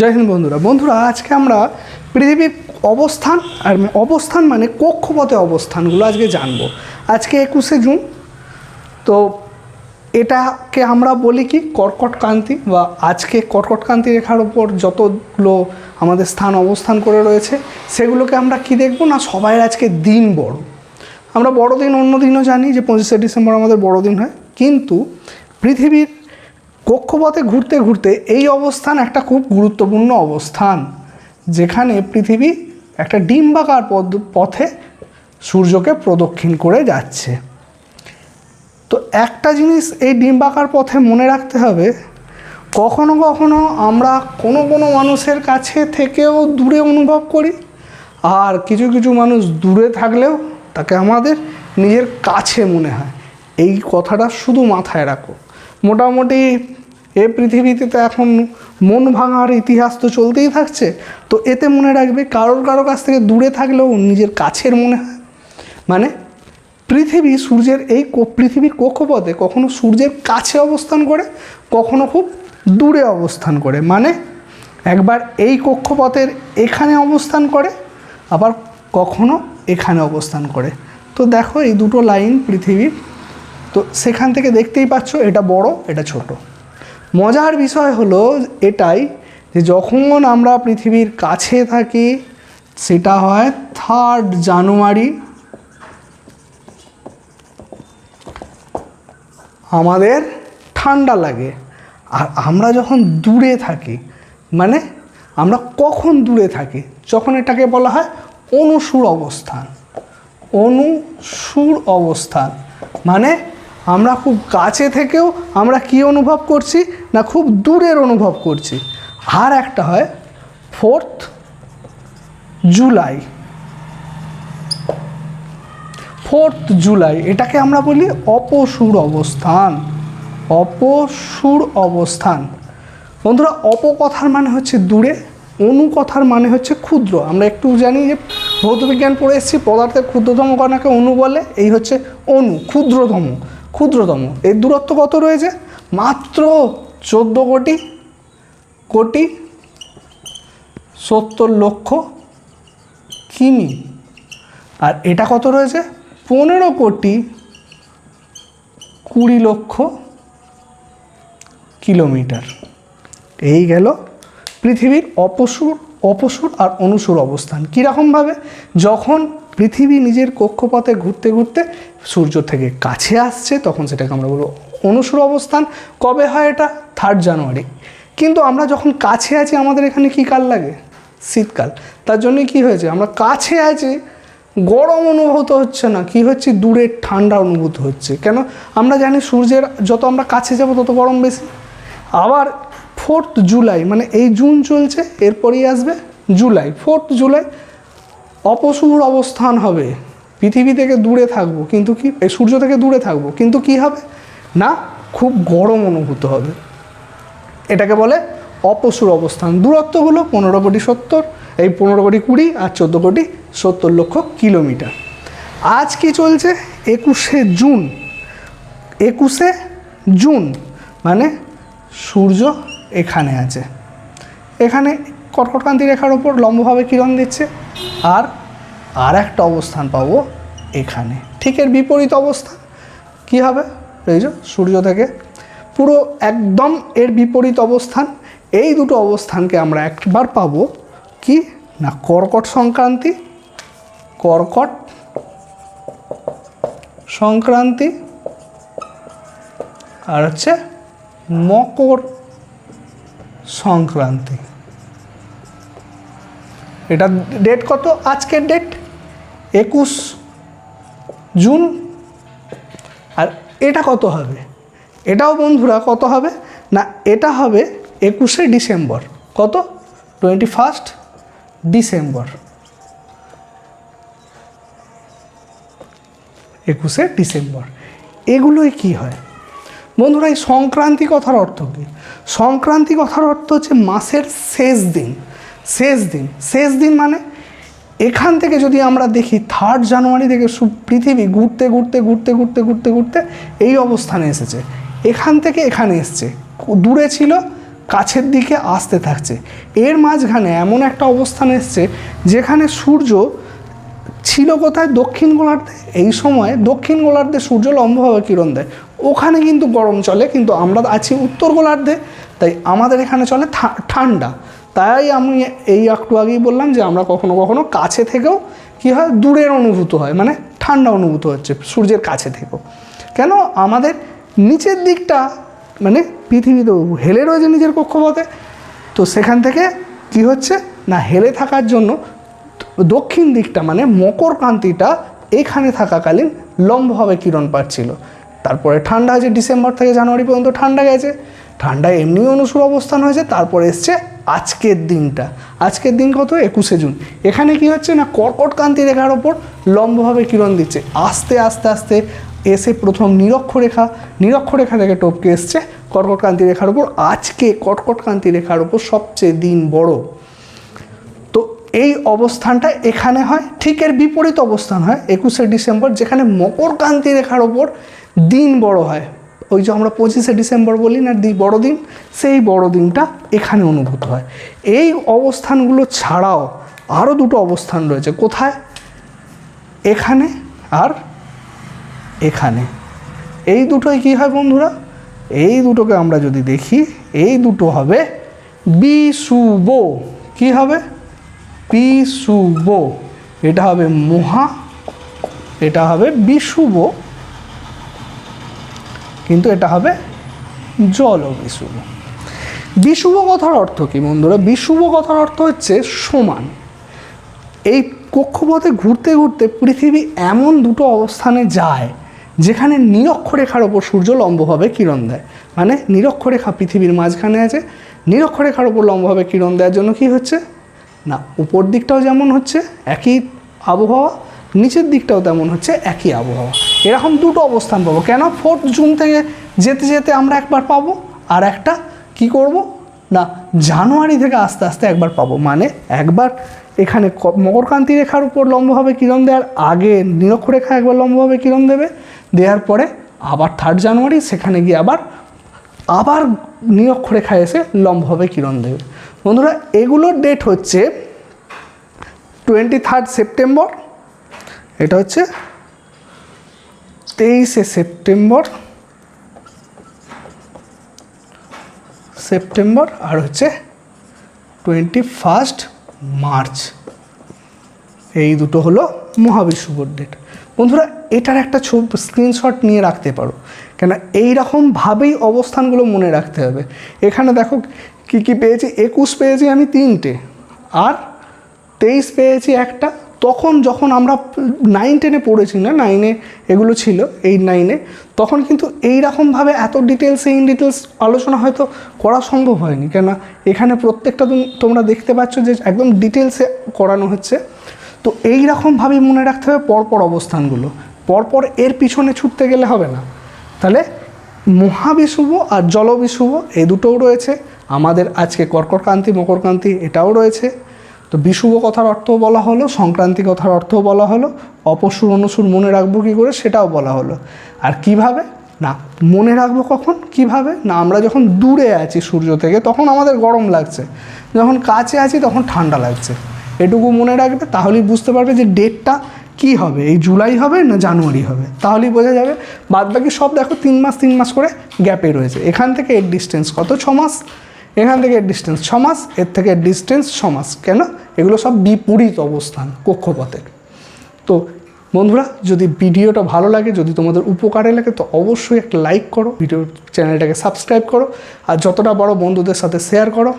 জয় হিন্দ বন্ধুরা আজকে আমরা পৃথিবীর অবস্থান মানে কক্ষপথে অবস্থানগুলো আজকে জানবো। আজকে 21শে জুন, তো এটাকে আমরা বলি কি কর্কটক্রান্তি, বা আজকে কর্কটক্রান্তি রেখার ওপর যতগুলো আমাদের স্থান অবস্থান করে রয়েছে সেগুলোকে আমরা কি দেখব না, সবাই আজকে দিন বড়। আমরা বড়দিন অন্য দিনও জানি যে 25শে ডিসেম্বর আমাদের বড়দিন হয়, কিন্তু পৃথিবীর কক্ষপথে ঘুরতে ঘুরতে এই অবস্থান একটা খুব গুরুত্বপূর্ণ অবস্থান, যেখানে পৃথিবী একটা ডিম্বাকার পথে সূর্যকে প্রদক্ষিণ করে যাচ্ছে। তো একটা জিনিস এই ডিম্বাকার পথে মনে রাখতে হবে, কখনো কখনো আমরা কোনো মানুষের কাছে থেকেও দূরে অনুভব করি, আর কিছু কিছু মানুষ দূরে থাকলেও তাকে আমাদের নিজের কাছে মনে হয়। এই কথাটা শুধু মাথায় রাখো। মোটামুটি এ পৃথিবীতে তো এখন মন ভাঙার ইতিহাস তো চলতেই থাকছে, তো এতে মনে রাখবে কারো কাছ থেকে দূরে থাকলেও নিজের কাছের মনে হয়। মানে পৃথিবীর কক্ষপথে কখনো সূর্যের কাছে অবস্থান করে, কখনো খুব দূরে অবস্থান করে। মানে একবার এই কক্ষপথের এখানে অবস্থান করে, আবার কখনো এখানে অবস্থান করে। তো দেখো এই দুটো লাইন পৃথিবীর, তো সেখান থেকে দেখতেই পাচ্ছ এটা বড় এটা ছোট। মজার বিষয় হলো এটাই যে যখন আমরা পৃথিবীর কাছে থাকি সেটা হয় 3 জানুয়ারি, আমাদের ঠান্ডা লাগে। আর আমরা যখন দূরে থাকি, মানে আমরা কখন দূরে থাকি, যখন এটাকে বলা হয় অনুসুর অবস্থান। মানে আমরা খুব কাছে থেকেও আমরা কি অনুভব করছি না, খুব দূরের অনুভব করছি। আর একটা হয় 4th জুলাই, এটাকে আমরা বলি অপসুর অবস্থান। বন্ধুরা, অপকথার মানে হচ্ছে দূরে, অনু কথার মানে হচ্ছে ক্ষুদ্র। আমরা একটু জানি যে ভৌতবিজ্ঞান পড়ে এসেছি, পদার্থের ক্ষুদ্রতম কণাকে অণু বলে। এই হচ্ছে অণু, ক্ষুদ্রতম। এর দূরত্ব কত রয়েছে? মাত্র 14 কোটি 70 লক্ষ কিমি। আর এটা কত রয়েছে? 15 কোটি 20 লক্ষ কিলোমিটার। এই গেল পৃথিবীর অপসুর আর অনুসুর অবস্থান। কীরকমভাবে? যখন পৃথিবী নিজের কক্ষপথে ঘুরতে ঘুরতে সূর্য থেকে কাছে আসছে তখন সেটাকে আমরা বলবো অনুসুর অবস্থান। কবে হয় এটা? 3 জানুয়ারি। কিন্তু আমরা যখন কাছে আছি আমাদের এখানে কী কাল লাগে? শীতকাল। তার জন্য কি হয়েছে, আমরা কাছে আছি গরম অনুভূত হচ্ছে না, কি হচ্ছে দূরের ঠান্ডা অনুভূত হচ্ছে। কেন? আমরা জানি সূর্যের যত আমরা কাছে যাব তত গরম বেশি। আবার 4th জুলাই, মানে এই জুন চলছে, এরপরেই আসবে জুলাই। 4th জুলাই অপসুর অবস্থান হবে। পৃথিবী থেকে দূরে থাকবো, কিন্তু কি সূর্য থেকে দূরে থাকবো, কিন্তু কি হবে না, খুব গরম অনুভূত হবে। এটাকে বলে অপসুর অবস্থান। দূরত্বগুলো 15 কোটি 70, এই 15 কোটি 20 আর 14 কোটি 70 লক্ষ কিলোমিটার। আজ কি চলছে? 21শে জুন, মানে সূর্য এখানে আছে, এখানে কর্কটক্রান্তি রেখার ওপর লম্বভাবে কিরণ দিচ্ছে। আর একটা অবস্থান পাবো এখানে, ঠিক এর বিপরীত অবস্থান। কি হবে? এই যে সূর্য থেকে পুরো একদম এর বিপরীত অবস্থান। এই দুটো অবস্থানকে আমরা একবার পাবো কি না, কর্কট সংক্রান্তি আর হচ্ছে মকর সংক্রান্তি। এটা ডেট কত? আজকের ডেট 21 জুন। আর এটা কত হবে? এটাও বন্ধুরা কত হবে না, এটা হবে 21শে ডিসেম্বর। কত? 21 ডিসেম্বর। 21শে ডিসেম্বর। এগুলোই কি হয় বন্ধুরা? এই সংক্রান্তি কথার অর্থ কী? সংক্রান্তি কথার অর্থ হচ্ছে মাসের শেষ দিন। মানে এখান থেকে যদি আমরা দেখি 3 জানুয়ারি থেকে পৃথিবী ঘুরতে এই অবস্থানে এসেছে। এখান থেকে এখানে এসছে, দূরে ছিল কাছের দিকে আসতে থাকছে। এর মাঝখানে এমন একটা অবস্থান এসছে যেখানে সূর্য ছিল কোথায়, দক্ষিণ গোলার্ধে। এই সময় দক্ষিণ গোলার্ধে সূর্য লম্বভাবে কিরণ দেয়, ওখানে কিন্তু গরম চলে, কিন্তু আমরা আছি উত্তর গোলার্ধে, তাই আমাদের এখানে চলে ঠান্ডা। তাই আমি একটু আগেই বললাম যে আমরা কখনো কখনো কাছে থেকেও কী হয়, দূরের অনুভূত হয়, মানে ঠান্ডা অনুভূত হচ্ছে সূর্যের কাছে থেকেও। কেন, আমাদের নিচের দিকটা মানে পৃথিবীতে হেলে রয়েছে নিজের কক্ষপথে, তো সেখান থেকে কি হচ্ছে না, হেলে থাকার জন্য দক্ষিণ দিকটা মানে মকরক্রান্তিটা এখানে থাকাকালীন লম্বভাবে কিরণ পাচ্ছিল। তারপরে ঠান্ডা আছে, ডিসেম্বর থেকে জানুয়ারি পর্যন্ত ঠান্ডা গেছে, ঠান্ডায় এমনি অনুসূর অবস্থান হয়েছে। তারপরে এসছে আজকের দিনটা, আজকের দিন কত, 21শে জুন। এখানে কি হচ্ছে না, কর্কটক্রান্তি রেখার ওপর লম্বভাবে কিরণ দিচ্ছে, আস্তে আস্তে আস্তে এসে প্রথম নিরক্ষরেখা থেকে টপকে এসছে কর্কটক্রান্তি রেখার উপর। আজকে কর্কটক্রান্তি রেখার উপর সবচেয়ে দিন বড়। তো এই অবস্থানটা এখানে হয়, ঠিক এর বিপরীত অবস্থান হয় 21শে ডিসেম্বর, যেখানে মকরক্রান্তি রেখার ওপর দিন বড় হয়। ওই যে আমরা 25শে ডিসেম্বর বলি না বড় দিন, সেই বড় দিনটা এখানে অনুভূত হয়। এই অবস্থানগুলো ছাড়াও আরও দুটো অবস্থান রয়েছে, কোথায়, এখানে আর এখানে। এই দুটোই কী হয় বন্ধুরা, এই দুটোকে আমরা যদি দেখি, এই দুটো হবে বিষুব। কি হবে, বিষুব। এটা হবে মহা, এটা হবে বিষুব, কিন্তু এটা হবে জল বিষুব। বিষুব কথার অর্থ কি বন্ধুরা, বিষুব কথার অর্থ হচ্ছে সমান। এই কক্ষপথে ঘুরতে ঘুরতে পৃথিবী এমন দুটো অবস্থানে যায় যেখানে নিরক্ষরেখার ওপর সূর্য লম্বভাবে কিরণ দেয়। মানে নিরক্ষরেখা পৃথিবীর মাঝখানে আছে, নিরক্ষরেখার ওপর লম্বভাবে কিরণ দেওয়ার জন্য কি হচ্ছে না, উপর দিকটাও যেমন হচ্ছে একই আবহাওয়া, নিচের দিকটাও তেমন হচ্ছে একই আবহাওয়া। এরকম দুটো অবস্থান পাবো। কেন, 4 জুন থেকে যেতে যেতে আমরা একবার পাবো, আর একটা কি করব না, জানুয়ারি থেকে আস্তে আস্তে একবার পাবো। মানে একবার এখানে মকরক্রান্তি রেখার উপর লম্বভাবে কিরণ দেওয়ার আগে নিরক্ষরেখা একবার লম্বভাবে কিরণ দেবে, দেওয়ার পরে আবার 3 জানুয়ারি সেখানে গিয়ে আবার নিরক্ষরেখা এসে লম্বভাবে কিরণ দেবে। বন্ধুরা এগুলোর ডেট হচ্ছে 23 সেপ্টেম্বর, এটা হচ্ছে 23শে সেপ্টেম্বর, আর হচ্ছে 21 মার্চ। এই দুটো হলো মহাবিষুবর ডেট। বন্ধুরা এটার একটা স্ক্রিনশট নিয়ে রাখতে পারো, কেন এইরকমভাবেই অবস্থানগুলো মনে রাখতে হবে। এখানে দেখো কি কি পেয়েছি, 21 পেয়েছি আমি 3টে, আর 23 পেয়েছি একটা। তখন যখন আমরা 9-10-এ পড়েছি না, 9-এ এগুলো ছিল, 8-9-এ, তখন কিন্তু এইরকমভাবে এত ডিটেলসে আলোচনা হয়তো করা সম্ভব হয়নি। কেন, এখানে প্রত্যেকটা তোমরা দেখতে পাচ্ছ যে একদম ডিটেলসে করানো হচ্ছে। তো এইরকমভাবেই মনে রাখতে হবে পরপর অবস্থানগুলো, পরপর এর পিছনে ছুটতে গেলে হবে না। তাহলে মহাবিষুব আর জলবিষুব এই দুটোও রয়েছে আমাদের। আজকে কর্কটক্রান্তি, মকরক্রান্তি এটাও রয়েছে। তো বিষুব কথার অর্থও বলা হলো, সংক্রান্তি কথার অর্থও বলা হলো, অপসুর অনুসুর মনে রাখবো কী করে সেটাও বলা হলো। আর কিভাবে না মনে রাখবো, কখন কিভাবে না, আমরা যখন দূরে আছি সূর্য থেকে তখন আমাদের গরম লাগছে, যখন কাছে আছি তখন ঠান্ডা লাগছে। এটুকু মনে রাখবে, তাহলেই বুঝতে পারবে যে ডেটটা কি হবে, এই জুলাই হবে না জানুয়ারি হবে, তাহলেই বোঝা যাবে। বাদবাকি সব দেখো 3 মাস করে গ্যাপে রয়েছে। এখান থেকে এর ডিস্টেন্স কত, 6 মাস, এখান থেকে এর ডিস্টেন্স 6 মাস, এর থেকে এর ডিস্টেন্স 6 মাস। কেন, এগুলো সব বিপরীত অবস্থান কক্ষপথের। তো বন্ধুরা যদি ভিডিওটা ভালো লাগে, যদি তোমাদের উপকারে লাগে, তো অবশ্যই একটা লাইক করো, চ্যানেলটাকে সাবস্ক্রাইব করো, আর যতটা বড় বন্ধুদের সাথে শেয়ার করো।